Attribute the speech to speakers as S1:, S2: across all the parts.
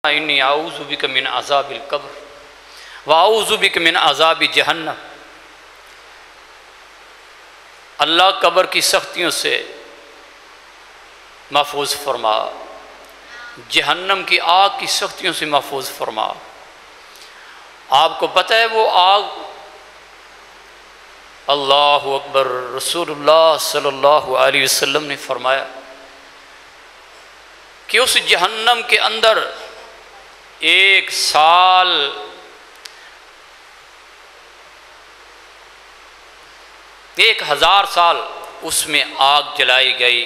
S1: انی اعوذ بک من عذاب القبر واعوذ بک من عذاب جہنم۔ اللہ قبر کی سختیوں سے محفوظ فرما، جہنم کی آگ کی سختیوں سے محفوظ فرما۔ آپ کو پتہ ہے وہ آگ، اللہ اکبر، رسول اللہ صلی اللہ علیہ وسلم نے فرمایا کہ اس جہنم کے اندر 1 سال 1000 سال اس میں آگ جلائی گئی،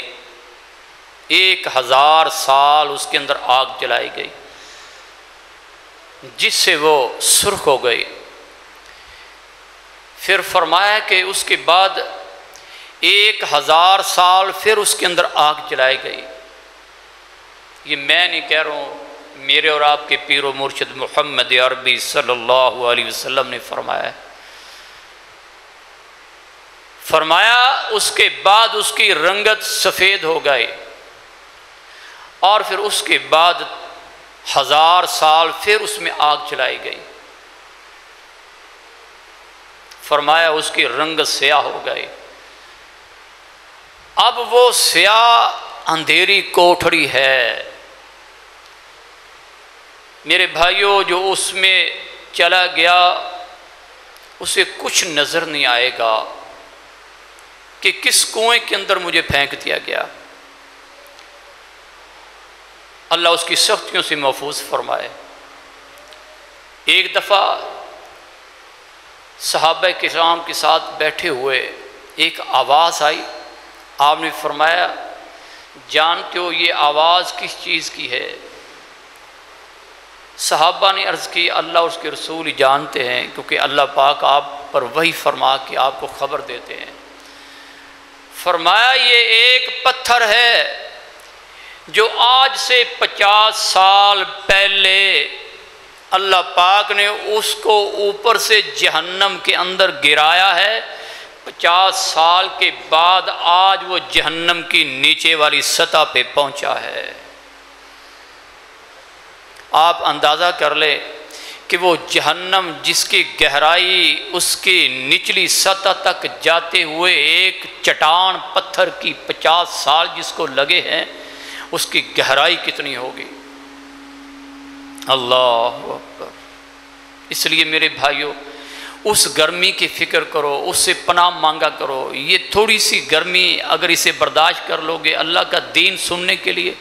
S1: 1000 سال اس کے اندر آگ جلائی گئی، جس سے وہ سرخ ہو گئی۔ پھر فرمایا کہ اس کے بعد 1000 سال پھر اس کے اندر آگ جلائی گئی۔ یہ میں نہیں کہہ رہا ہوں، میرے اور آپ کے پیر و مرشد محمد عربی صلی اللہ علیہ وسلم نے فرمایا ہے۔ فرمایا اس کے بعد اس کی رنگت سفید ہو گئی، اور پھر اس کے بعد 1000 سال پھر اس میں آگ جلائی گئی۔ فرمایا اس کی رنگت سیاہ ہو گئی۔ اب وہ سیاہ اندھیری کوٹھڑی ہے میرے بھائیوں، جو اس میں چلا گیا اسے کچھ نظر نہیں آئے گا کہ کس کنویں کے اندر مجھے پھینک دیا گیا۔ اللہ اس کی سختیوں سے محفوظ فرمائے۔ ایک دفعہ صحابہ کرام کے ساتھ بیٹھے ہوئے ایک آواز آئی، آپ نے فرمایا جانتے ہو یہ آواز کس چیز کی ہے؟ صحابہ نے عرض کی اللہ اس کے رسول ہی جانتے ہیں، کیونکہ اللہ پاک آپ پر وحی فرما کے آپ کو خبر دیتے ہیں۔ فرمایا یہ ایک پتھر ہے جو آج سے 50 سال پہلے اللہ پاک نے اس کو اوپر سے جہنم کے اندر گرایا ہے، 50 سال کے بعد آج وہ جہنم کی نیچے والی سطح پہ پہنچا ہے۔ آپ اندازہ کر لیں کہ وہ جہنم جس کی گہرائی اس کی نچلی سطح تک جاتے ہوئے ایک چٹان پتھر کی 50 سال جس کو لگے ہیں، اس کی گہرائی کتنی ہوگی؟ اللہ اکبر۔ اس لیے میرے بھائیوں اس گرمی کی فکر کرو، اس سے پناہ مانگا کرو۔ یہ تھوڑی سی گرمی اگر اسے برداشت کر لو گے اللہ کا دین سننے کے لیے،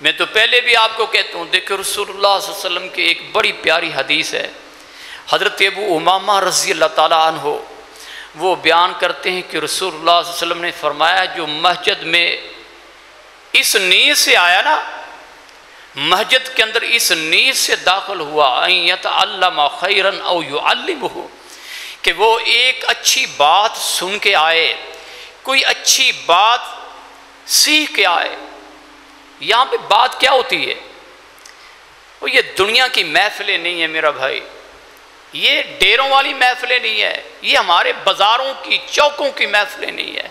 S1: میں تو پہلے بھی آپ کو کہتا ہوں، دیکھو رسول اللہ صلی اللہ علیہ وسلم کی ایک بڑی پیاری حدیث ہے۔ حضرت ابو امامہ رضی اللہ تعالیٰ عنہ وہ بیان کرتے ہیں کہ رسول اللہ صلی اللہ علیہ وسلم نے فرمایا جو مسجد میں اس نیت سے آیا نا، مسجد کے اندر اس نیت سے داخل ہوا ان یتعلم خیرا او یعلمہ، کہ وہ ایک اچھی بات سن کے آئے، کوئی اچھی بات سیکھ کے آئے۔ یہاں پہ بات کیا ہوتی ہے؟ وہ یہ دنیا کی محفلیں نہیں ہیں میرا بھائی، یہ ڈیروں والی محفلیں نہیں ہے، یہ ہمارے بازاروں کی چوکوں کی محفلیں نہیں ہے۔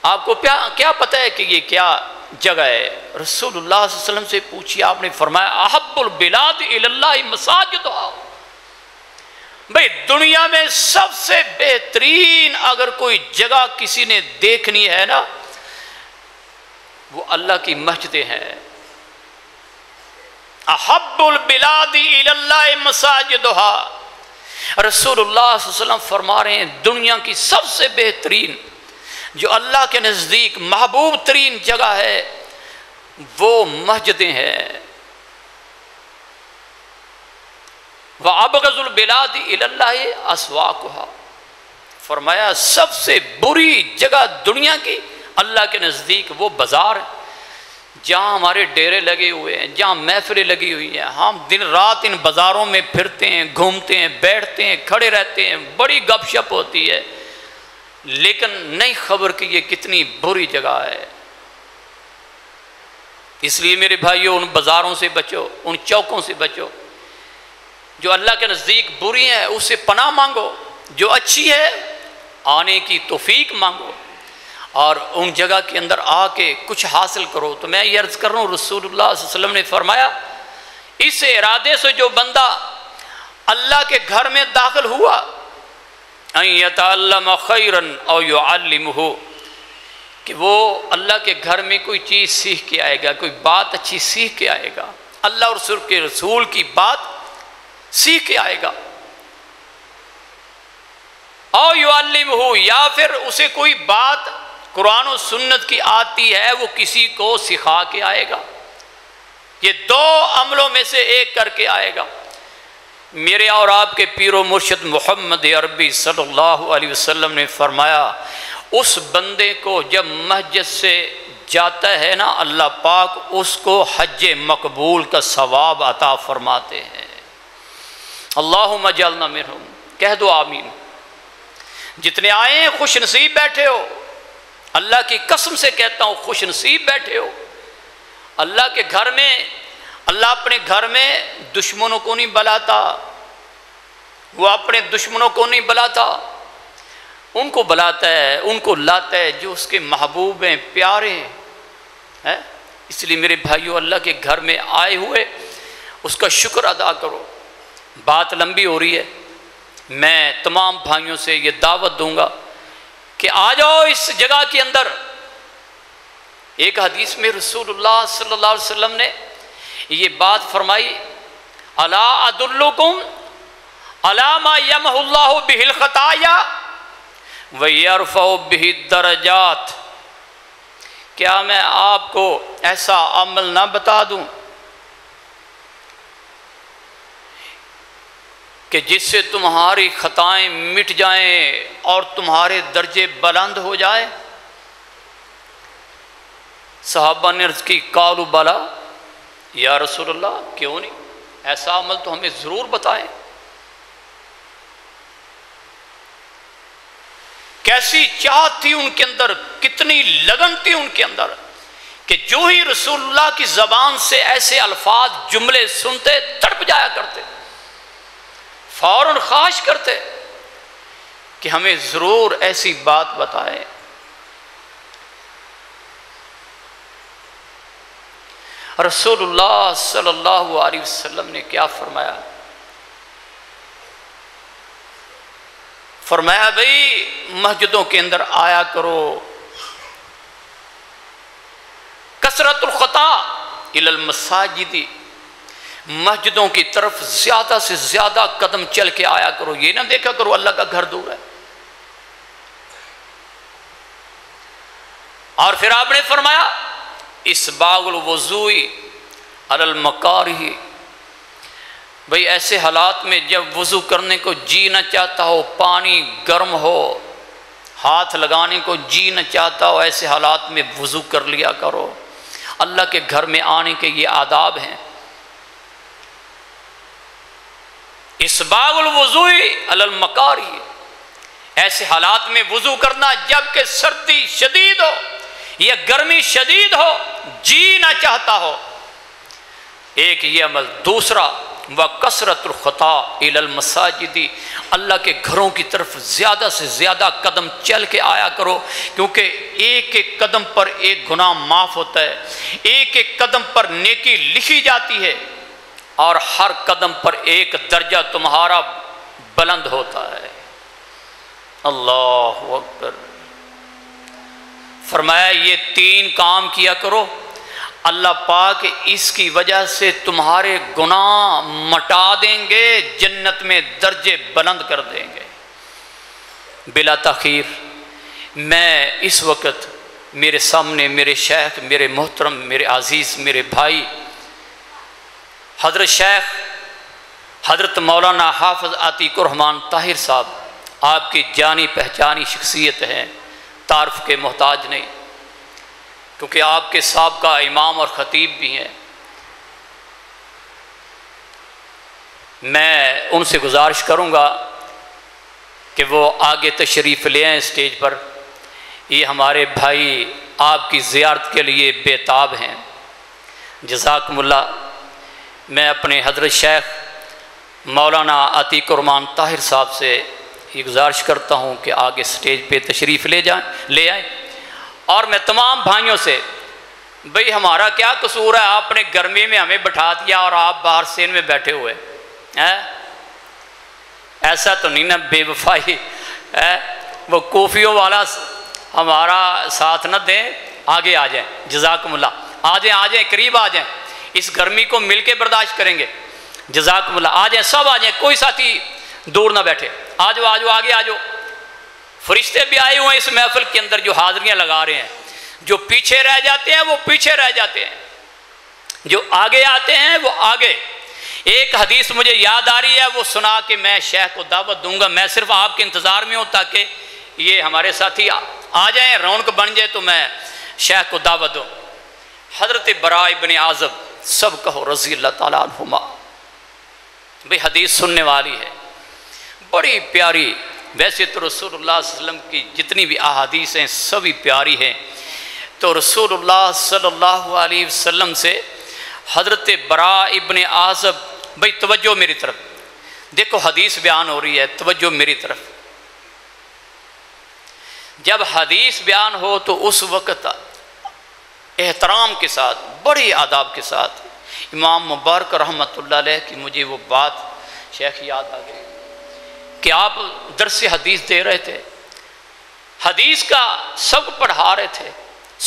S1: آپ کو کیا پتہ ہے کہ یہ کیا جگہ ہے؟ رسول اللہ صلی اللہ علیہ وسلم سے پوچھیے، آپ نے فرمایا احب البلاد الی اللہ مساجدہا۔ بھئی دنیا میں سب سے بہترین اگر کوئی جگہ کسی نے دیکھنی ہے نا، وہ اللہ کی مسجدیں ہیں۔ احب البلاد الی اللہ مساجدہا۔ رسول اللہ صلی اللہ علیہ وسلم فرما رہے ہیں دنیا کی سب سے بہترین جو اللہ کے نزدیک محبوب ترین جگہ ہے وہ مسجدیں ہیں۔ وَأَبْغَضُ الْبِلَادِ إِلَى اللَّهِ أَسْوَاقُهَا۔ فرمایا سب سے بری جگہ دنیا کی اللہ کے نزدیک وہ بازار ہے جہاں ہمارے ڈیرے لگے ہوئے ہیں، جہاں محفلیں لگی ہوئی ہیں، ہم دن رات ان بازاروں میں پھرتے ہیں، گھومتے ہیں، بیٹھتے ہیں، کھڑے رہتے ہیں، بڑی گپ شپ ہوتی ہے، لیکن نہیں خبر کہ یہ کتنی بری جگہ ہے۔ اس لیے میرے بھائیوں ان بازاروں سے بچو، ان چوکوں سے بچو جو اللہ کے نزدیک بری ہیں، اس سے پناہ مانگو، جو اچھی ہے آنے کی توفیق مانگو۔ اور ان جگہ کے اندر آ کے کچھ حاصل کرو۔ تو میں یہ عرض کر رہا ہوں، رسول اللہ صلی اللہ علیہ وسلم نے فرمایا اس ارادے سے جو بندہ اللہ کے گھر میں داخل ہوا، ان یتعلم خیرا او یعلمہ، کہ وہ اللہ کے گھر میں کوئی چیز سیکھ کے آئے گا، کوئی بات اچھی سیکھ کے آئے گا، اللہ اور رسول کے رسول کی بات سیکھ کے آئے گا، او یعلمہ، یا پھر اسے کوئی بات قرآن و سنت کی آتی ہے وہ کسی کو سکھا کے آئے گا، یہ دو عملوں میں سے ایک کر کے آئے گا۔ میرے اور آپ کے پیر و مرشد محمد عربی صلی اللہ علیہ وسلم نے فرمایا اس بندے کو جب مسجد سے جاتا ہے نا، اللہ پاک اس کو حج مقبول کا ثواب عطا فرماتے ہیں۔ اللہم اجعلنا منہم، کہہ دو آمین۔ جتنے آئے ہیں خوش نصیب بیٹھے ہو، اللہ کی قسم سے کہتا ہوں خوش نصیب بیٹھے ہو۔ اللہ کے گھر میں، اللہ اپنے گھر میں دشمنوں کو نہیں بلاتا، وہ اپنے دشمنوں کو نہیں بلاتا، ان کو بلاتا ہے، ان کو لاتا ہے جو اس کے محبوب ہیں، پیارے ہیں۔ اس لیے میرے بھائیو، اللہ کے گھر میں آئے ہوئے اس کا شکر ادا کرو۔ بات لمبی ہو رہی ہے، میں تمام بھائیوں سے یہ دعوت دوں گا کہ آ جاؤ اس جگہ کے اندر۔ ایک حدیث میں رسول اللہ صلی اللہ علیہ وسلم نے یہ بات فرمائی، الا ادلکم علی ما یمحو اللہ بہ الخطایا ویرفع بہ الدرجات، کیا میں آپ کو ایسا عمل نہ بتا دوں کہ جس سے تمہاری خطائیں مٹ جائیں اور تمہارے درجے بلند ہو جائے؟ صحابہ نے عرض کی قالوا بلا یا رسول اللہ، کیوں نہیں، ایسا عمل تو ہمیں ضرور بتائیں۔ کیسی چاہت تھی ان کے اندر، کتنی لگن تھی ان کے اندر کہ جو ہی رسول اللہ کی زبان سے ایسے الفاظ جملے سنتے تڑپ جایا کرتے، فوراً خواہش کرتے کہ ہمیں ضرور ایسی بات بتائیں۔ رسول اللہ صلی اللہ علیہ وسلم نے کیا فرمایا؟ فرمایا بھئی مسجدوں کے اندر آیا کرو، کثرت الخطا الی المساجد، مسجدوں کی طرف زیادہ سے زیادہ قدم چل کے آیا کرو، یہ نہ دیکھا کرو اللہ کا گھر دور ہے۔ اور پھر آپ نے فرمایا اسباغ الوضوء علی المکارہ، بھئی ایسے حالات میں جب وضو کرنے کو جی نہ چاہتا ہو، پانی گرم ہو، ہاتھ لگانے کو جی نہ چاہتا ہو، ایسے حالات میں وضو کر لیا کرو۔ اللہ کے گھر میں آنے کے یہ آداب ہیں۔ اسباغ الوضوء علی المکارہ، ایسے حالات میں وضو کرنا جب کہ سردی شدید ہو یا گرمی شدید ہو، جی نہ چاہتا ہو، ایک یہ عمل۔ دوسرا وَكَثْرَةُ الْخَطَا إِلَى الْمَسَاجِدِ، اللہ کے گھروں کی طرف زیادہ سے زیادہ قدم چل کے آیا کرو، کیونکہ ایک ایک قدم پر ایک گناہ معاف ہوتا ہے، ایک ایک قدم پر نیکی لکھی جاتی ہے، اور ہر قدم پر ایک درجہ تمہارا بلند ہوتا ہے۔ اللہ اکبر۔ فرمایا یہ 3 کام کیا کرو، اللہ پاک اس کی وجہ سے تمہارے گناہ مٹا دیں گے، جنت میں درجے بلند کر دیں گے۔ بلا تاخیر میں اس وقت میرے سامنے میرے شیخ، میرے محترم، میرے عزیز، میرے بھائی حضرت شیخ حضرت مولانا حافظ عتیق الرحمن طاہر صاحب، آپ کی جانی پہچانی شخصیت ہیں، تعارف کے محتاج نہیں، کیونکہ آپ کے سابقہ امام اور خطیب بھی ہیں۔ میں ان سے گزارش کروں گا کہ وہ آگے تشریف لے آئیں اسٹیج پر۔ یہ ہمارے بھائی آپ کی زیارت کے لیے بے تاب ہیں، جزاکم اللہ۔ میں اپنے حضرت شیخ مولانا عتیق الرحمن طاہر صاحب سے یہ گزارش کرتا ہوں کہ آگے اسٹیج پہ تشریف لے آئیں، اور میں تمام بھائیوں سے، بھئی ہمارا کیا قصور ہے؟ آپ نے گرمی میں ہمیں بٹھا دیا اور آپ باہر سین میں بیٹھے ہوئے ہیں، ایسا تو نہیں نا بے وفائی ہے؟ وہ کوفیوں والا ہمارا ساتھ نہ دیں، آگے آ جائیں، جزاکم اللہ، آ جائیں قریب آ جائیں، اس گرمی کو مل کے برداشت کریں گے، جزاکم اللہ، آ جائیں سب آ جائیں، کوئی ساتھی دور نہ بیٹھے، آ جاؤ آگے آ جاؤ۔ فرشتے بھی آئے ہوئے ہیں اس محفل کے اندر جو حاضریاں لگا رہے ہیں، جو پیچھے رہ جاتے ہیں وہ پیچھے رہ جاتے ہیں، جو آگے آتے ہیں وہ آگے۔ ایک حدیث مجھے یاد آ رہی ہے، وہ سنا کہ میں شیخ کو دعوت دوں گا، میں صرف آپ کے انتظار میں ہوں تاکہ یہ ہمارے ساتھی آ جائیں، رونق بن جائے تو میں شیخ کو دعوت دوں۔ حضرت براء ابن عازب، سب کہو رضی اللہ تعالیٰ عنہما، بھئی حدیث سننے والی ہے، بڑی پیاری۔ ویسے تو رسول اللہ صلی اللہ علیہ وسلم کی جتنی بھی احادیث ہیں سبھی پیاری ہیں، تو رسول اللہ صلی اللہ علیہ وسلم سے حضرت براء ابن عازب، بھئی توجہ میری طرف، دیکھو حدیث بیان ہو رہی ہے، توجہ میری طرف۔ جب حدیث بیان ہو تو اس وقت احترام کے ساتھ، بڑی آداب کے ساتھ، امام مبارک رحمۃ اللہ علیہ کی مجھے وہ بات شیخ یاد آ گئی کہ آپ درس حدیث دے رہے تھے، حدیث کا سبق پڑھا رہے تھے،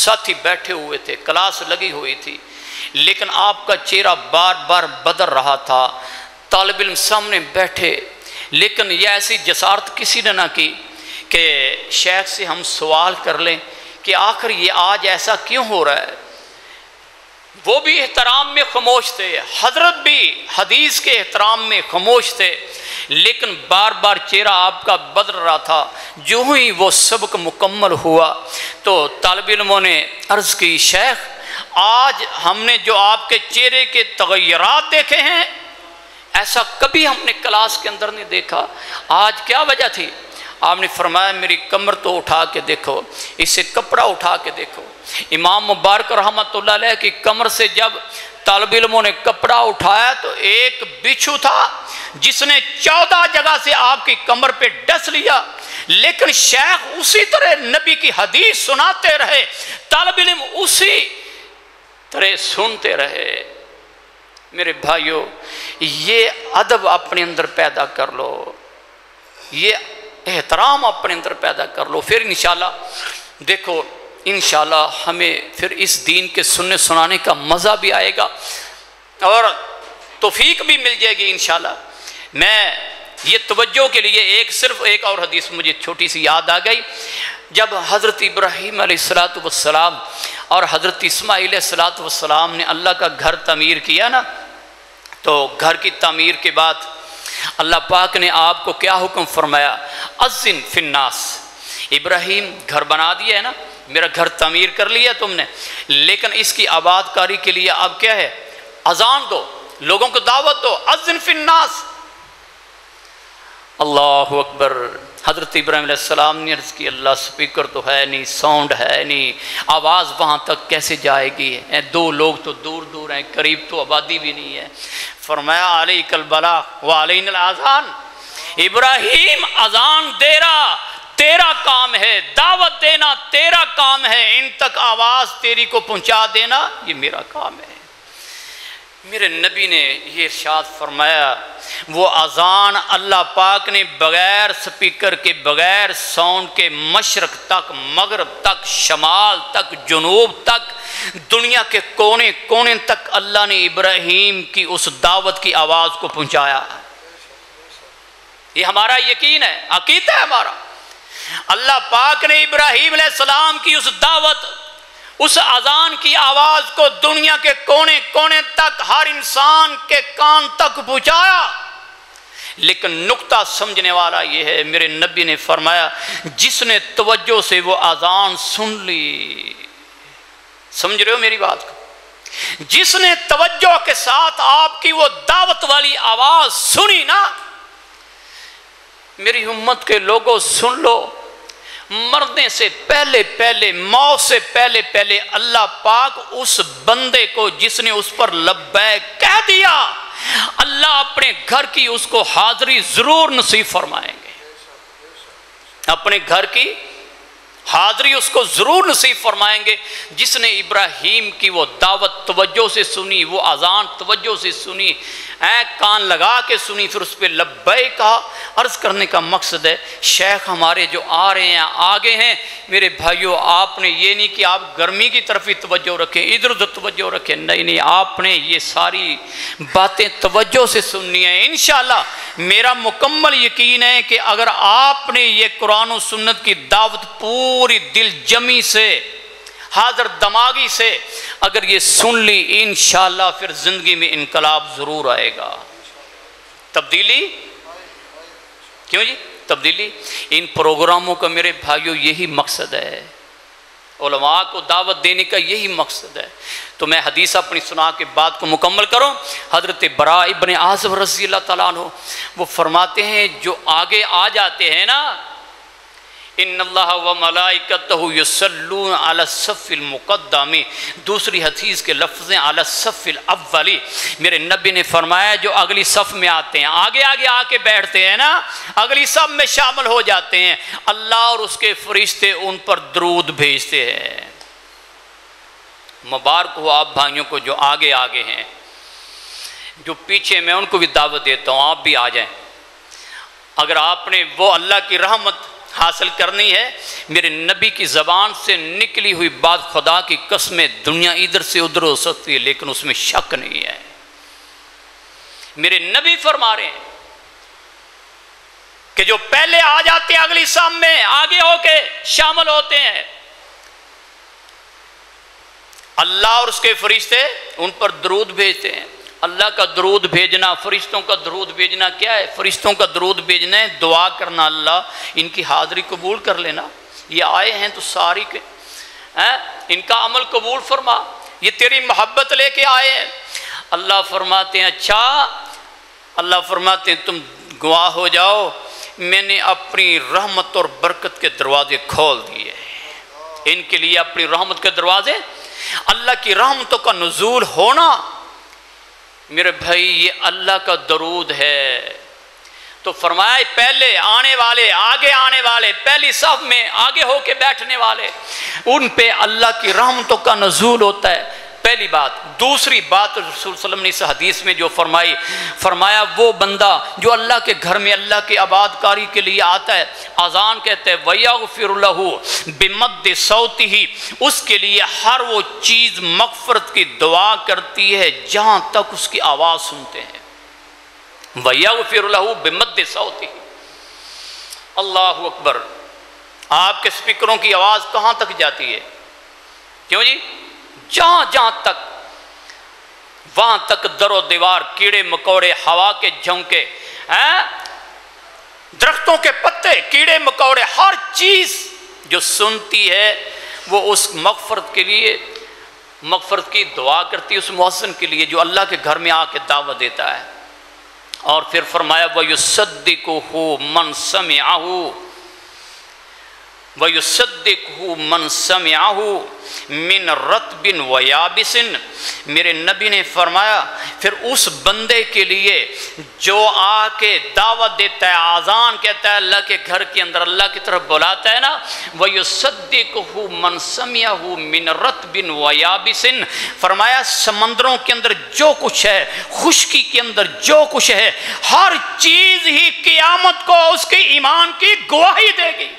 S1: ساتھی بیٹھے ہوئے تھے، کلاس لگی ہوئی تھی، لیکن آپ کا چہرہ بار بار بدل رہا تھا، طالب علم سامنے بیٹھے، لیکن یہ ایسی جسارت کسی نے نہ کی کہ شیخ سے ہم سوال کر لیں کہ آخر یہ آج ایسا کیوں ہو رہا ہے۔ وہ بھی احترام میں خاموش تھے، حضرت بھی حدیث کے احترام میں خاموش تھے، لیکن بار بار چہرہ آپ کا بدل رہا تھا۔ جو ہی وہ سبق مکمل ہوا تو طالب علموں نے عرض کی، شیخ آج ہم نے جو آپ کے چہرے کے تغیرات دیکھے ہیں ایسا کبھی ہم نے کلاس کے اندر نہیں دیکھا، آج کیا وجہ تھی؟ آپ نے فرمایا میری کمر تو اٹھا کے دیکھو، اسے کپڑا اٹھا کے دیکھو۔ امام مبارک رحمۃ اللہ علیہ کی کمر سے جب طالب علموں نے کپڑا اٹھایا تو ایک بچھو تھا جس نے 14 جگہ سے آپ کی کمر پہ ڈس لیا، لیکن شیخ اسی طرح نبی کی حدیث سناتے رہے، طالب علم اسی طرح سنتے رہے۔ میرے بھائیو، یہ ادب اپنے اندر پیدا کر لو، یہ احترام اپنے اندر پیدا کر لو، پھر انشاءاللہ دیکھو انشاءاللہ ہمیں پھر اس دین کے سننے سنانے کا مزہ بھی آئے گا اور توفیق بھی مل جائے گی انشاءاللہ۔ میں یہ توجہ کے لیے صرف ایک اور حدیث مجھے چھوٹی سی یاد آ گئی، جب حضرت ابراہیم علیہ السلام اور حضرت اسماعیل علیہ السلام نے اللہ کا گھر تعمیر کیا نا، تو گھر کی تعمیر کے بعد اللہ پاک نے آپ کو کیا حکم فرمایا؟ اذن فی الناس، ابراہیم گھر بنا دیا ہے نا، میرا گھر تعمیر کر لیا تم نے، لیکن اس کی آباد کاری کے لیے اب کیا ہے؟ اذان دو، لوگوں کو دعوت دو، اذن فی الناس۔ اللہ اکبر۔ حضرت ابراہیم علیہ السلام نے عرض کی، اللہ سپیکر تو ہے نہیں، ساؤنڈ ہے نہیں، آواز وہاں تک کیسے جائے گی؟ دو لوگ تو دور دور ہیں، قریب تو آبادی بھی نہیں ہے۔ فرمایا علیک البلاغ وعلینا الاذان، ابراہیم اذان دے رہا تیرا کام ہے، دعوت دینا تیرا کام ہے، ان تک آواز تیری کو پہنچا دینا یہ میرا کام ہے۔ میرے نبی نے یہ ارشاد فرمایا، وہ اذان اللہ پاک نے بغیر سپیکر کے، بغیر ساؤنڈ کے، مشرق تک، مغرب تک، شمال تک، جنوب تک، دنیا کے کونے کونے تک اللہ نے ابراہیم کی اس دعوت کی آواز کو پہنچایا۔ یہ ہمارا یقین ہے، عقیدہ ہے ہمارا۔ اللہ پاک نے ابراہیم علیہ السلام کی اس دعوت، اس اذان کی آواز کو دنیا کے کونے کونے تک، ہر انسان کے کان تک پہنچایا۔ لیکن نقطہ سمجھنے والا یہ ہے، میرے نبی نے فرمایا جس نے توجہ سے وہ اذان سن لی، سمجھ رہے ہو میری بات کو؟ جس نے توجہ کے ساتھ آپ کی وہ دعوت والی آواز سنی نا، میری امت کے لوگوں سن لو، مرنے سے پہلے پہلے، موت سے پہلے پہلے اللہ پاک اس بندے کو جس نے اس پر لبیک کہہ دیا، اللہ اپنے گھر کی اس کو حاضری ضرور نصیب فرمائیں گے، اپنے گھر کی حاضری اس کو ضرور نصیب فرمائیں گے جس نے ابراہیم کی وہ دعوت توجہ سے سنی، وہ اذان توجہ سے سنی، کان لگا کے سنی، پھر اس پہ لبیک کہا۔ عرض کرنے کا مقصد ہے شیخ ہمارے جو آ رہے ہیں آگے ہیں، میرے بھائیوں آپ نے یہ نہیں کہ آپ گرمی کی طرف ہی توجہ رکھیں، ادھر ادھر توجہ رکھیں، نہیں، آپ نے یہ ساری باتیں توجہ سے سننی ہیں۔ انشاءاللہ میرا مکمل یقین ہے کہ اگر آپ نے یہ قرآن و سنت کی دعوت پوری دل جمی سے، حاضر دماغی سے اگر یہ سن لی، انشاءاللہ پھر زندگی میں انقلاب ضرور آئے گا۔ تبدیلی کیوں جی؟ تبدیلی ان پروگراموں کا میرے بھائیوں یہی مقصد ہے، علماء کو دعوت دینے کا یہی مقصد ہے۔ تو میں حدیث اپنی سنا کے بات کو مکمل کروں۔ حضرت براء ابن عازب رضی اللہ تعالیٰ عنہ وہ فرماتے ہیں جو آگے آ جاتے ہیں نا، ان اللہ و ملائکتہ یصلون علی الصف المقدم، دوسری حدیث کے لفظ ہیں علی الصف الاولی، میرے نبی نے فرمایا جو اگلی صف میں آتے ہیں، آگے آگے آ کے بیٹھتے ہیں نا، اگلی صف میں شامل ہو جاتے ہیں، اللہ اور اس کے فرشتے ان پر درود بھیجتے ہیں۔ مبارک ہو آپ بھائیوں کو جو آگے آگے ہیں، جو پیچھے میں ان کو بھی دعوت دیتا ہوں آپ بھی آ جائیں۔ اگر آپ نے وہ اللہ کی رحمت حاصل کرنی ہے، میرے نبی کی زبان سے نکلی ہوئی بات خدا کی قسم دنیا ادھر سے ادھر ہو سکتی ہے لیکن اس میں شک نہیں ہے۔ میرے نبی فرما رہے ہیں کہ جو پہلے آ جاتے ہیں اگلی صف میں، آگے ہو کے شامل ہوتے ہیں، اللہ اور اس کے فرشتے ان پر درود بھیجتے ہیں۔ اللہ کا درود بھیجنا، فرشتوں کا درود بھیجنا کیا ہے؟ فرشتوں کا درود بھیجنا ہے دعا کرنا، اللہ ان کی حاضری قبول کر لینا، یہ آئے ہیں تو ساری ان کا عمل قبول فرما، یہ تیری محبت لے کے آئے ہیں۔ اللہ فرماتے ہیں اچھا، اللہ فرماتے ہیں تم گواہ ہو جاؤ میں نے اپنی رحمت اور برکت کے دروازے کھول دیے، ان کے لیے اپنی رحمت کے دروازے، اللہ کی رحمتوں کا نزول ہونا میرے بھائی یہ اللہ کا درود ہے۔ تو فرمایا پہلے آنے والے، آگے آنے والے، پہلی صف میں آگے ہو کے بیٹھنے والے، ان پہ اللہ کی رحمتوں کا نزول ہوتا ہے، پہلی بات۔ دوسری بات رسول صلی اللہ علیہ وسلم نے اس حدیث میں جو فرمایا وہ بندہ جو اللہ کے گھر میں اللہ کے آباد کاری کے لیے آتا ہے، اذان کہتے ہیں وَيَغْفِرُ لَهُ بِمَدِّ صَوْتِهِ، اس کے لیے ہر وہ چیز مغفرت کی دعا کرتی ہے جہاں تک اس کی آواز سنتے ہیں۔ وَيَغْفِرُ لَهُ بِمَدِّ صَوْتِهِ، اللہ اکبر۔ آپ کے سپیکروں کی آواز کہاں تک جاتی ہے؟ کیوں جی؟ جہاں جہاں تک، وہاں تک در و دیوار، کیڑے مکوڑے، ہوا کے جھونکے، درختوں کے پتے، کیڑے مکوڑے، ہر چیز جو سنتی ہے وہ اس مغفرت کے لیے، مغفرت کی دعا کرتی ہے اس محسن کے لیے جو اللہ کے گھر میں آ کے دعوت دیتا ہے۔ اور پھر فرمایا وَيُصَدِّقُهُ مَنْ سَمِعَهُ وَيُصَدِّقُهُ مَنْ سَمِعَهُ مِنْ رَطْبٍ وَيَابِسٍ، میرے نبی نے فرمایا پھر اس بندے کے لیے جو آ کے دعوت دیتا ہے، آذان کہتا ہے، اللہ کے گھر کے اندر اللہ کی طرف بلاتا ہے نا، وَيُصَدِّقُهُ مَنْ سَمِعَهُ مِنْ رَطْبٍ وَيَابِسٍ، فرمایا سمندروں کے اندر جو کچھ ہے، خشکی کے اندر جو کچھ ہے، ہر چیز ہی قیامت کو اس کے ایمان کی گواہی دے گی۔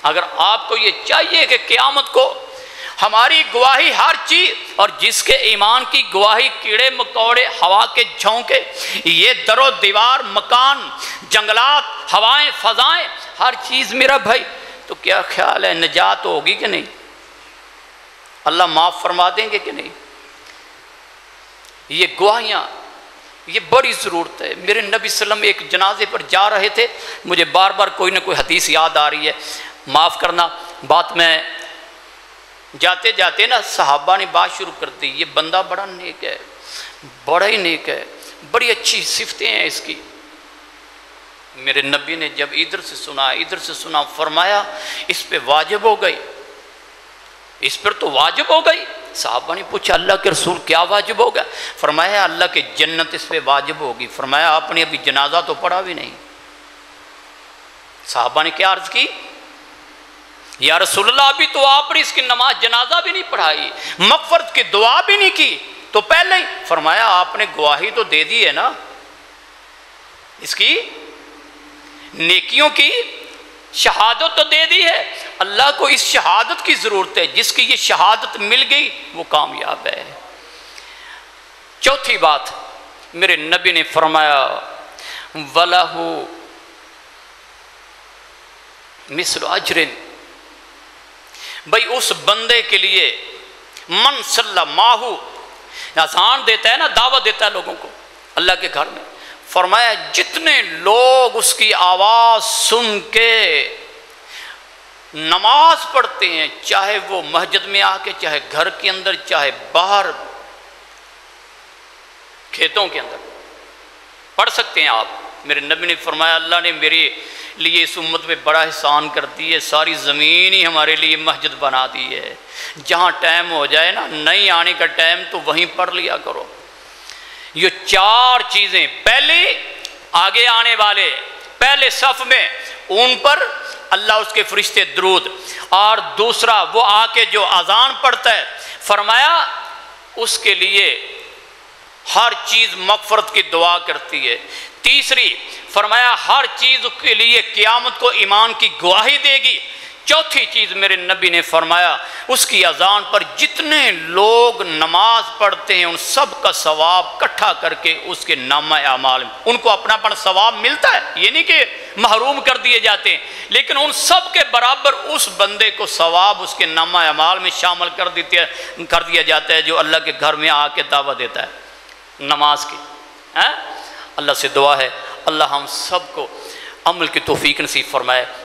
S1: اگر آپ کو یہ چاہیے کہ قیامت کو ہماری گواہی ہر چیز، اور جس کے ایمان کی گواہی کیڑے مکوڑے، ہوا کے جھونکے، یہ در و دیوار، مکان، جنگلات، ہوائیں، فضائیں، ہر چیز میرا بھائی، تو کیا خیال ہے نجات ہوگی کہ نہیں؟ اللہ معاف فرما دیں گے کہ نہیں؟ یہ گواہیاں یہ بڑی ضرورت ہے۔ میرے نبی صلی اللہ علیہ وسلم ایک جنازے پر جا رہے تھے، مجھے بار بار کوئی نہ کوئی حدیث یاد آ رہی ہے، معاف کرنا بات میں جاتے جاتے نا صحابہ نے بات شروع کر دی، یہ بندہ بڑا نیک ہے، بڑا ہی نیک ہے، بڑی اچھی صفتیں ہیں اس کی۔ میرے نبی نے جب ادھر سے سنا فرمایا اس پہ واجب ہو گئی، اس پر تو واجب ہو گئی۔ صحابہ نے پوچھا اللہ کے رسول کیا واجب ہوگا؟ فرمایا اللہ کی جنت اس پہ واجب ہوگی۔ فرمایا آپ نے ابھی جنازہ تو پڑھا بھی نہیں۔ صحابہ نے کیا عرض کی؟ یا رسول اللہ ابھی تو آپ نے اس کی نماز جنازہ بھی نہیں پڑھائی، مغفرت کی دعا بھی نہیں کی، تو پہلے ہی فرمایا آپ نے گواہی تو دے دی ہے نا، اس کی نیکیوں کی شہادت تو دے دی ہے، اللہ کو اس شہادت کی ضرورت ہے، جس کی یہ شہادت مل گئی وہ کامیاب ہے۔ چوتھی بات میرے نبی نے فرمایا وَلَهُ مثل اجر، بھئی اس بندے کے لیے من صلی ماہو، اذان دیتا ہے نا، دعوت دیتا ہے لوگوں کو اللہ کے گھر میں، فرمایا جتنے لوگ اس کی آواز سن کے نماز پڑھتے ہیں، چاہے وہ مسجد میں آ کے، چاہے گھر کے اندر، چاہے باہر کھیتوں کے اندر پڑھ سکتے ہیں آپ، میرے نبی نے فرمایا اللہ نے میرے لیے اس امت پہ بڑا احسان کر دی ہے، ساری زمین ہی ہمارے لیے مسجد بنا دی ہے، جہاں ٹائم ہو جائے نا نہیں آنے کا ٹائم تو وہیں پڑھ لیا کرو۔ یہ چار چیزیں، پہلے آگے آنے والے پہلے صف میں ان پر اللہ اس کے فرشتے درود، اور دوسرا وہ آ کے جو اذان پڑھتا ہے فرمایا اس کے لیے ہر چیز مغفرت کی دعا کرتی ہے، تیسری فرمایا ہر چیز کے لیے قیامت کو ایمان کی گواہی دے گی، چوتھی چیز میرے نبی نے فرمایا اس کی اذان پر جتنے لوگ نماز پڑھتے ہیں ان سب کا ثواب اکٹھا کر کے اس کے نامہ اعمال میں ان کو اپنا اپنا ثواب ملتا ہے، یہ نہیں کہ محروم کر دیے جاتے ہیں، لیکن ان سب کے برابر اس بندے کو ثواب اس کے نامہ اعمال میں شامل کر دیا جاتا ہے جو اللہ کے گھر میں آ کے دعوت دیتا ہے نماز کی۔ اللہ سے دعا ہے اللہ ہم سب کو عمل کی توفیق نصیب فرمائے۔